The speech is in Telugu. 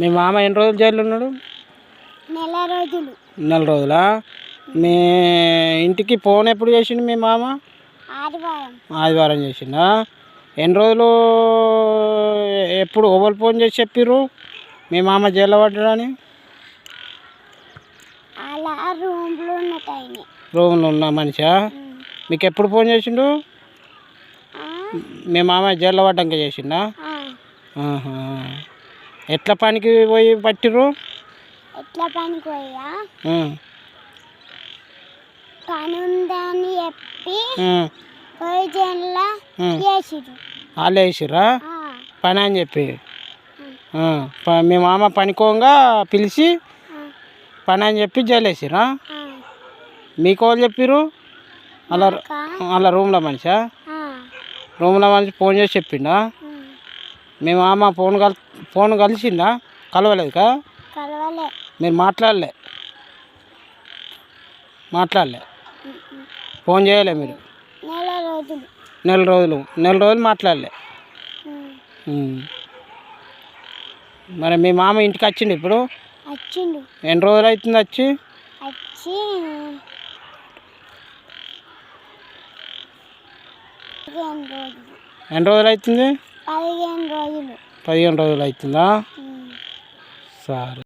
మీ మామ ఎన్ని రోజులు జైల్లో ఉన్నాడు? నెల రోజులు. నెల రోజులా? మీ ఇంటికి ఫోన్ ఎప్పుడు చేసిండు మీ మామ? ఆదివారం చేసిండా? ఎన్ని రోజులు ఎప్పుడు ఓవర్ ఫోన్ చేసి చెప్పిర్రు మీ మామ జైల్లో పడ్డాడని? రూమ్లో ఉన్న మనిషా? మీకు ఎప్పుడు ఫోన్ చేసిండు? మీ మామ జైల్లో పడ్డాక చేసిండా? ఎట్లా పనికి పోయి పట్టిర్రు? ఎట్లా పనికి పోయా పని ఉందని చెప్పి పోయి జైల్లో వేసిర్రు. వాళ్ళు వేసిర్రా పని అని చెప్పి? మీ మామ పనికోగా పిలిచి పని అని చెప్పి జైలు వేసిర్రా? మీకు వాళ్ళు చెప్పిర్రు? అలా అలా రూమ్లో మనిషా? రూమ్లో మనిషి ఫోన్ చేసి చెప్పిండా? మీ మామ ఫోన్ కలిసిందా? కలవలేదుకా? మీరు మాట్లాడలే ఫోన్ చేయలే మీరు? నెల రోజులు మాట్లాడలే. మరి మీ మామ ఇంటికి వచ్చిండు ఇప్పుడు? ఎన్ని రోజులు అవుతుంది వచ్చి? ఎన్ని రోజులు అవుతుంది? 15 రోజులు. 15 రోజులు అవుతుందా? సరే.